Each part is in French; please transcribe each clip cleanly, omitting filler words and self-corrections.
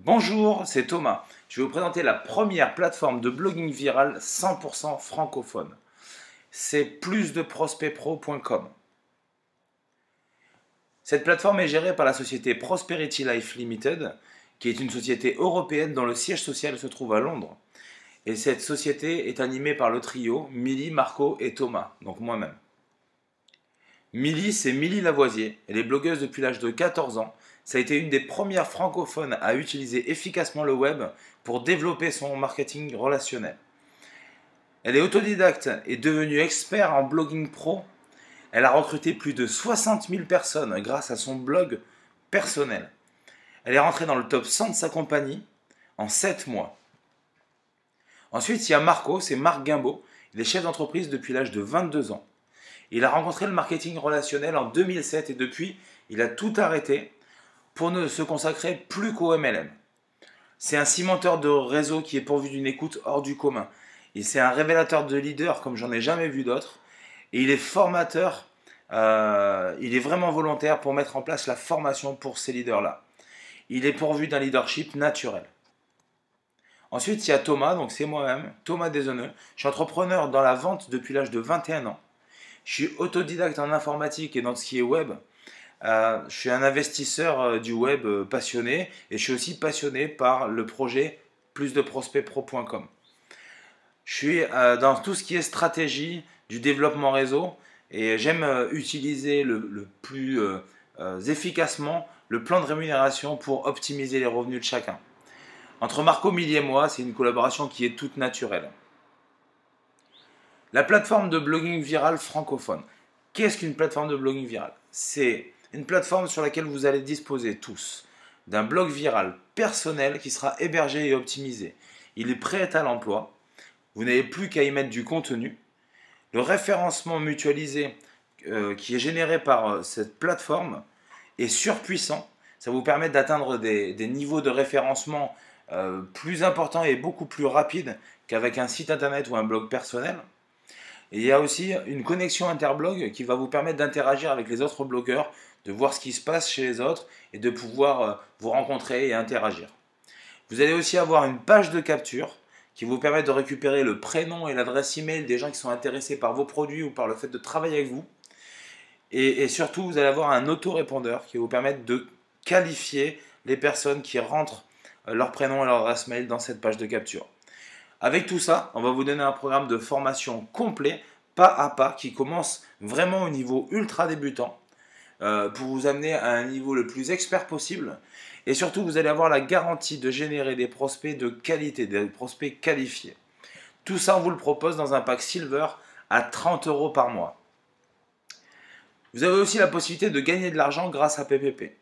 Bonjour, c'est Thomas. Je vais vous présenter la première plateforme de blogging viral 100% francophone. C'est plusdeprospectpro.com. Cette plateforme est gérée par la société Prosperity Life Limited, qui est une société européenne dont le siège social se trouve à Londres. Et cette société est animée par le trio Milly, Marco et Thomas, donc moi-même. Milly, c'est Milly Lavoisier. Elle est blogueuse depuis l'âge de 14 ans. Ça a été une des premières francophones à utiliser efficacement le web pour développer son marketing relationnel. Elle est autodidacte et devenue experte en blogging pro. Elle a recruté plus de 60 000 personnes grâce à son blog personnel. Elle est rentrée dans le top 100 de sa compagnie en 7 mois. Ensuite, il y a Marco, c'est Marc Guimbaud. Il est chef d'entreprise depuis l'âge de 22 ans. Il a rencontré le marketing relationnel en 2007 et depuis, il a tout arrêté pour ne se consacrer plus qu'au MLM. C'est un cimenteur de réseau qui est pourvu d'une écoute hors du commun. Et c'est un révélateur de leader comme j'en ai jamais vu d'autres. Et il est formateur, il est vraiment volontaire pour mettre en place la formation pour ces leaders-là. Il est pourvu d'un leadership naturel. Ensuite, il y a Thomas, donc c'est moi-même, Thomas Desonneux. Je suis entrepreneur dans la vente depuis l'âge de 21 ans. Je suis autodidacte en informatique et dans ce qui est web. Je suis un investisseur du web passionné et je suis aussi passionné par le projet plusdeprospectpro.com. Je suis dans tout ce qui est stratégie du développement réseau et j'aime utiliser le plus efficacement le plan de rémunération pour optimiser les revenus de chacun. Entre Marco, Milly et moi, c'est une collaboration qui est toute naturelle. La plateforme de blogging viral francophone. Qu'est-ce qu'une plateforme de blogging viral? C'est une plateforme sur laquelle vous allez disposer tous d'un blog viral personnel qui sera hébergé et optimisé. Il est prêt à l'emploi. Vous n'avez plus qu'à y mettre du contenu. Le référencement mutualisé qui est généré par cette plateforme est surpuissant. Ça vous permet d'atteindre des niveaux de référencement plus importants et beaucoup plus rapides qu'avec un site internet ou un blog personnel. Et il y a aussi une connexion interblog qui va vous permettre d'interagir avec les autres blogueurs, de voir ce qui se passe chez les autres et de pouvoir vous rencontrer et interagir. Vous allez aussi avoir une page de capture qui vous permet de récupérer le prénom et l'adresse email des gens qui sont intéressés par vos produits ou par le fait de travailler avec vous. Et surtout, vous allez avoir un autorépondeur qui va vous permettre de qualifier les personnes qui rentrent leur prénom et leur adresse mail dans cette page de capture. Avec tout ça, on va vous donner un programme de formation complet, pas à pas, qui commence vraiment au niveau ultra débutant pour vous amener à un niveau le plus expert possible. Et surtout, vous allez avoir la garantie de générer des prospects de qualité, des prospects qualifiés. Tout ça, on vous le propose dans un pack Silver à 30 € par mois. Vous avez aussi la possibilité de gagner de l'argent grâce à PPP.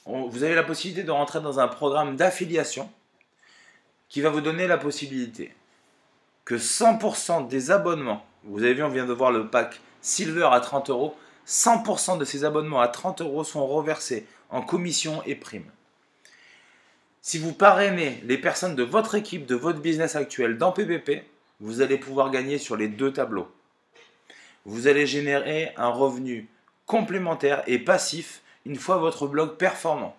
Vous avez la possibilité de rentrer dans un programme d'affiliation qui va vous donner la possibilité que 100% des abonnements, vous avez vu, on vient de voir le pack Silver à 30 €, 100% de ces abonnements à 30 € sont reversés en commission et primes. Si vous parrainez les personnes de votre équipe, de votre business actuel dans PPP, vous allez pouvoir gagner sur les deux tableaux. Vous allez générer un revenu complémentaire et passif une fois votre blog performant.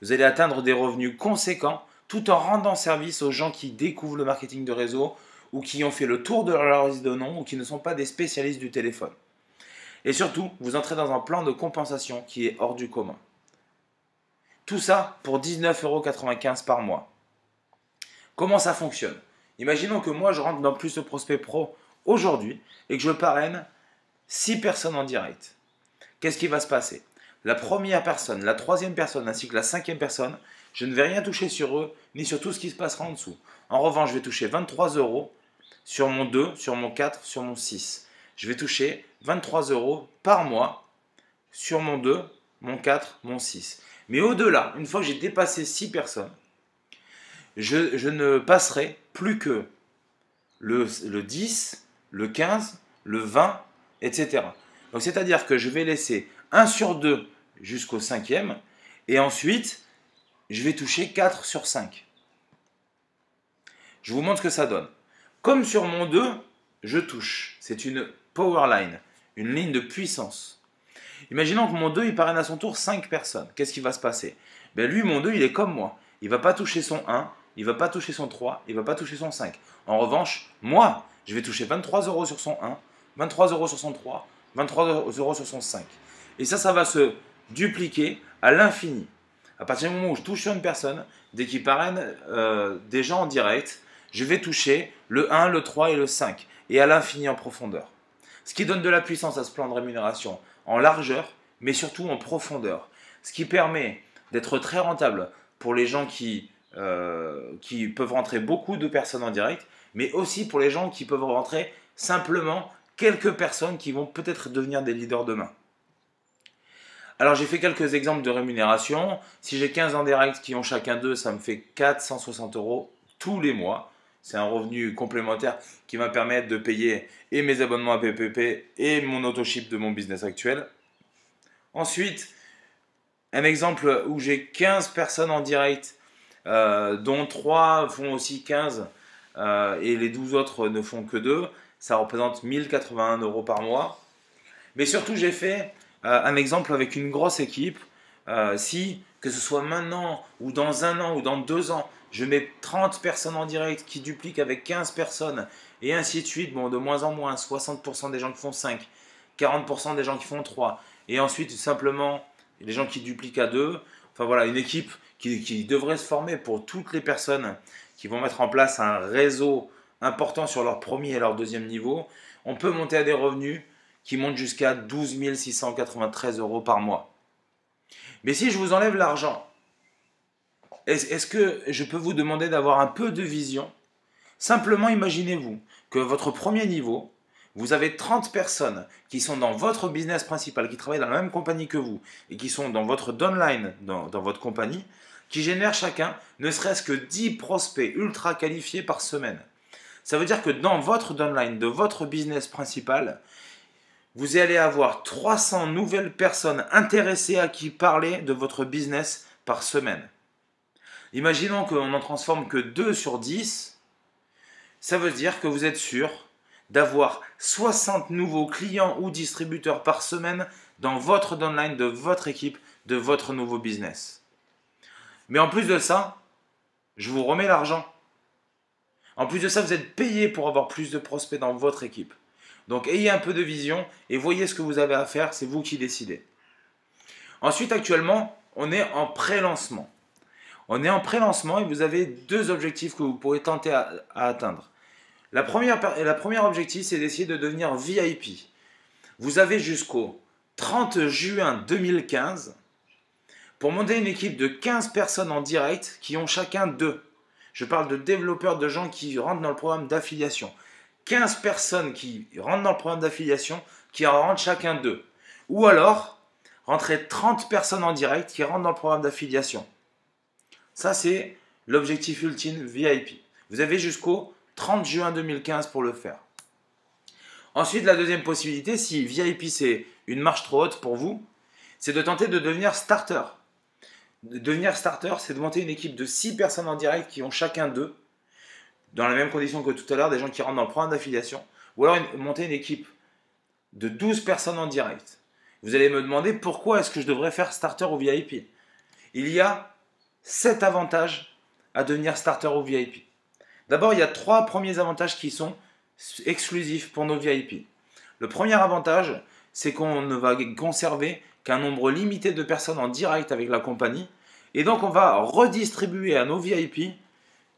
Vous allez atteindre des revenus conséquents tout en rendant service aux gens qui découvrent le marketing de réseau ou qui ont fait le tour de leur liste de noms ou qui ne sont pas des spécialistes du téléphone. Et surtout, vous entrez dans un plan de compensation qui est hors du commun. Tout ça pour 19,95 € par mois. Comment ça fonctionne? Imaginons que moi je rentre dans Plus de Prospect Pro aujourd'hui et que je parraine 6 personnes en direct. Qu'est-ce qui va se passer? La première personne, la troisième personne ainsi que la cinquième personne, je ne vais rien toucher sur eux ni sur tout ce qui se passera en dessous. En revanche, je vais toucher 23 € sur mon 2, sur mon 4, sur mon 6. Je vais toucher 23 € par mois sur mon 2, mon 4, mon 6. Mais au-delà, une fois que j'ai dépassé 6 personnes, je ne passerai plus que le 10, le 15, le 20, etc. Donc c'est-à-dire que je vais laisser 1 sur 2 jusqu'au 5e et ensuite je vais toucher 4 sur 5. Je vous montre ce que ça donne. Comme sur mon 2, je touche. C'est une power line, une ligne de puissance. Imaginons que mon 2, il parraine à son tour 5 personnes. Qu'est-ce qui va se passer? Ben lui, mon 2, il est comme moi. il ne va pas toucher son 1, il ne va pas toucher son 3, il ne va pas toucher son 5. En revanche, moi, je vais toucher 23 euros sur son 1, 23 euros sur son 3, 23 euros sur son 5. Et ça va se dupliquer à l'infini. À partir du moment où je touche sur une personne, dès qu'il parraine des gens en direct, je vais toucher le 1, le 3 et le 5, et à l'infini en profondeur. Ce qui donne de la puissance à ce plan de rémunération en largeur, mais surtout en profondeur. Ce qui permet d'être très rentable pour les gens qui peuvent rentrer beaucoup de personnes en direct, mais aussi pour les gens qui peuvent rentrer simplement quelques personnes qui vont peut-être devenir des leaders demain. Alors j'ai fait quelques exemples de rémunération. Si j'ai 15 en direct qui ont chacun d'eux, ça me fait 460 euros tous les mois. C'est un revenu complémentaire qui va permettre de payer et mes abonnements à PPP et mon autoship de mon business actuel. Ensuite, un exemple où j'ai 15 personnes en direct, dont 3 font aussi 15 et les 12 autres ne font que 2. Ça représente 1081 euros par mois. Mais surtout, j'ai fait un exemple avec une grosse équipe. Si, que ce soit maintenant ou dans 1 an ou dans 2 ans, je mets 30 personnes en direct qui dupliquent avec 15 personnes et ainsi de suite, bon, de moins en moins, 60% des gens qui font 5, 40% des gens qui font 3 et ensuite simplement les gens qui dupliquent à 2. Enfin voilà, une équipe qui devrait se former pour toutes les personnes qui vont mettre en place un réseau important sur leur premier et leur deuxième niveau. On peut monter à des revenus qui montent jusqu'à 12 693 euros par mois. Mais si je vous enlève l'argent, est-ce que je peux vous demander d'avoir un peu de vision? Simplement imaginez-vous que votre premier niveau, vous avez 30 personnes qui sont dans votre business principal, qui travaillent dans la même compagnie que vous et qui sont dans votre downline, dans votre compagnie, qui génèrent chacun ne serait-ce que 10 prospects ultra qualifiés par semaine. Ça veut dire que dans votre downline de votre business principal, vous allez avoir 300 nouvelles personnes intéressées à qui parler de votre business par semaine. Imaginons qu'on n'en transforme que 2 sur 10. Ça veut dire que vous êtes sûr d'avoir 60 nouveaux clients ou distributeurs par semaine dans votre downline de votre équipe, de votre nouveau business. Mais en plus de ça, je vous remets l'argent. En plus de ça, vous êtes payé pour avoir plus de prospects dans votre équipe. Donc ayez un peu de vision et voyez ce que vous avez à faire, c'est vous qui décidez. Ensuite, actuellement, on est en pré-lancement. On est en pré-lancement et vous avez 2 objectifs que vous pourrez tenter à atteindre. La première objectif, c'est d'essayer de devenir VIP. Vous avez jusqu'au 30 juin 2015 pour monter une équipe de 15 personnes en direct qui ont chacun 2. Je parle de développeurs, de gens qui rentrent dans le programme d'affiliation. 15 personnes qui rentrent dans le programme d'affiliation, qui en rentrent chacun 2. Ou alors, rentrer 30 personnes en direct qui rentrent dans le programme d'affiliation. Ça, c'est l'objectif ultime VIP. Vous avez jusqu'au 30 juin 2015 pour le faire. Ensuite, la deuxième possibilité, si VIP c'est une marche trop haute pour vous, c'est de tenter de devenir starter. Devenir starter, c'est de monter une équipe de 6 personnes en direct qui ont chacun 2, dans la même condition que tout à l'heure, des gens qui rentrent dans le programme d'affiliation, ou alors monter une équipe de 12 personnes en direct. Vous allez me demander pourquoi est-ce que je devrais faire starter ou VIP. Il y a 7 avantages à devenir starter ou VIP. D'abord, il y a 3 premiers avantages qui sont exclusifs pour nos VIP. Le premier avantage, c'est qu'on ne va conserver qu'un nombre limité de personnes en direct avec la compagnie. Et donc, on va redistribuer à nos VIP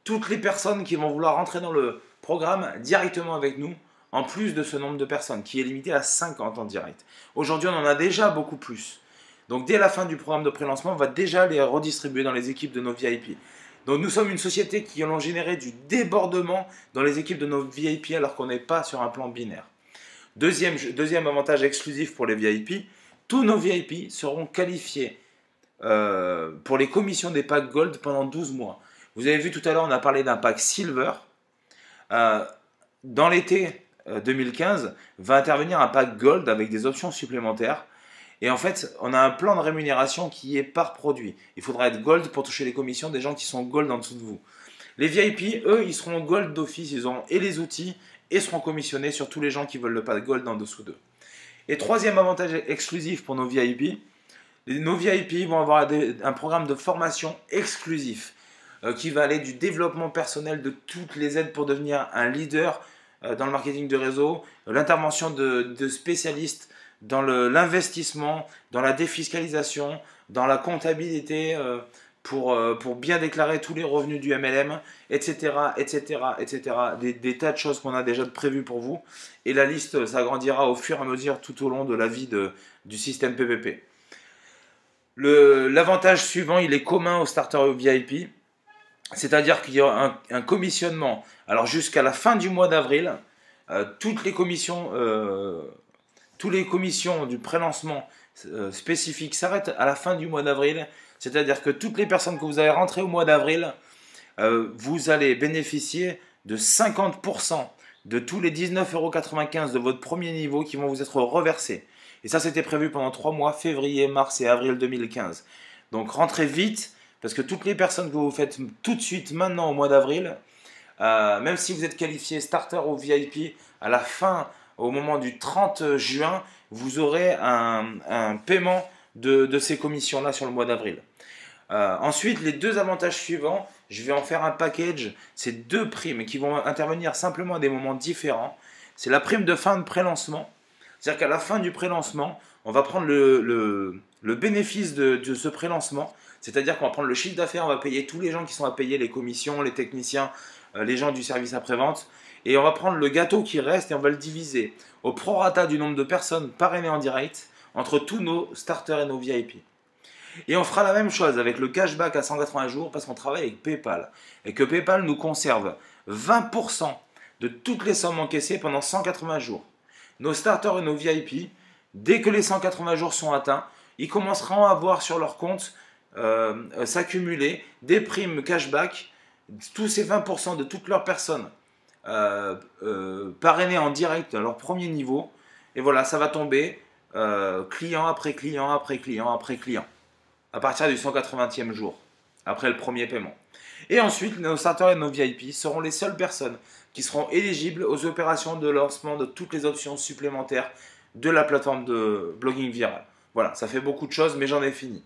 toutes les personnes qui vont vouloir rentrer dans le programme directement avec nous, en plus de ce nombre de personnes, qui est limité à 50 en direct. Aujourd'hui, on en a déjà beaucoup plus. Donc, dès la fin du programme de pré-lancement, on va déjà les redistribuer dans les équipes de nos VIP. Donc, nous sommes une société qui allons générer du débordement dans les équipes de nos VIP alors qu'on n'est pas sur un plan binaire. Deuxième avantage exclusif pour les VIP, tous nos VIP seront qualifiés pour les commissions des packs Gold pendant 12 mois. Vous avez vu tout à l'heure, on a parlé d'un pack Silver. Dans l'été 2015, va intervenir un pack Gold avec des options supplémentaires. Et en fait, on a un plan de rémunération qui est par produit. Il faudra être Gold pour toucher les commissions des gens qui sont Gold en dessous de vous. Les VIP, eux, ils seront Gold d'office. Ils auront et les outils et seront commissionnés sur tous les gens qui veulent le pack Gold en dessous d'eux. Et troisième avantage exclusif pour nos VIP, nos VIP vont avoir un programme de formation exclusif. qui va aller du développement personnel de toutes les aides pour devenir un leader dans le marketing de réseau, l'intervention de spécialistes dans l'investissement, dans la défiscalisation, dans la comptabilité pour bien déclarer tous les revenus du MLM, etc., etc., etc. Des tas de choses qu'on a déjà prévues pour vous. Et la liste s'agrandira au fur et à mesure tout au long de la vie du système PPP. L'avantage suivant, il est commun aux starters et aux VIP. C'est-à-dire qu'il y a un commissionnement. Alors jusqu'à la fin du mois d'avril, toutes les commissions du pré-lancement spécifiques s'arrêtent à la fin du mois d'avril. C'est-à-dire que toutes les personnes que vous allez rentrer au mois d'avril, vous allez bénéficier de 50% de tous les 19,95 € de votre premier niveau qui vont vous être reversés. Et ça, c'était prévu pendant 3 mois, février, mars et avril 2015. Donc rentrez vite. Parce que toutes les personnes que vous faites tout de suite maintenant au mois d'avril, même si vous êtes qualifié starter ou VIP, à la fin, au moment du 30 juin, vous aurez un paiement de ces commissions-là sur le mois d'avril. Ensuite, les deux avantages suivants, je vais en faire un package. C'est 2 primes qui vont intervenir simplement à des moments différents. C'est la prime de fin de pré-lancement. C'est-à-dire qu'à la fin du pré-lancement, on va prendre le bénéfice de ce pré-lancement. C'est-à-dire qu'on va prendre le chiffre d'affaires, on va payer tous les gens qui sont à payer, les commissions, les techniciens, les gens du service après-vente. Et on va prendre le gâteau qui reste et on va le diviser au prorata du nombre de personnes parrainées en direct entre tous nos starters et nos VIP. Et on fera la même chose avec le cashback à 180 jours parce qu'on travaille avec PayPal. Et que PayPal nous conserve 20% de toutes les sommes encaissées pendant 180 jours. Nos starters et nos VIP, dès que les 180 jours sont atteints, ils commenceront à avoir sur leur compte s'accumuler des primes cashback, tous ces 20% de toutes leurs personnes parrainées en direct à leur premier niveau. Et voilà, ça va tomber client après client après client après client à partir du 180e jour, après le premier paiement. Et ensuite, nos starters et nos VIP seront les seules personnes qui seront éligibles aux opérations de lancement de toutes les options supplémentaires de la plateforme de blogging viral. Voilà, ça fait beaucoup de choses, mais j'en ai fini.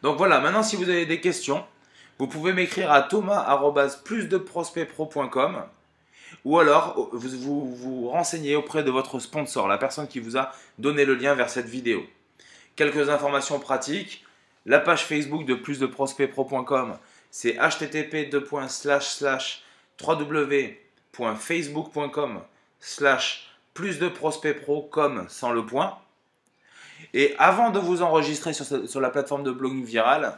Donc voilà, maintenant si vous avez des questions, vous pouvez m'écrire à thomas@plusdeprospectpro.com ou alors vous renseignez auprès de votre sponsor, la personne qui vous a donné le lien vers cette vidéo. Quelques informations pratiques, la page Facebook de plusdeprospectpro.com, c'est http://www.facebook.com/plusdeprospectpro sans le point. Et avant de vous enregistrer sur la plateforme de blogging viral,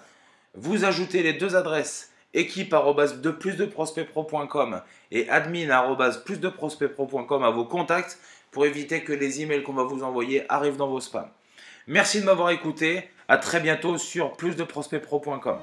vous ajoutez les 2 adresses équipe@plusdeprospectpro.com et admin@plusdeprospectpro.com à vos contacts pour éviter que les emails qu'on va vous envoyer arrivent dans vos spams. Merci de m'avoir écouté. À très bientôt sur plusdeprospectpro.com.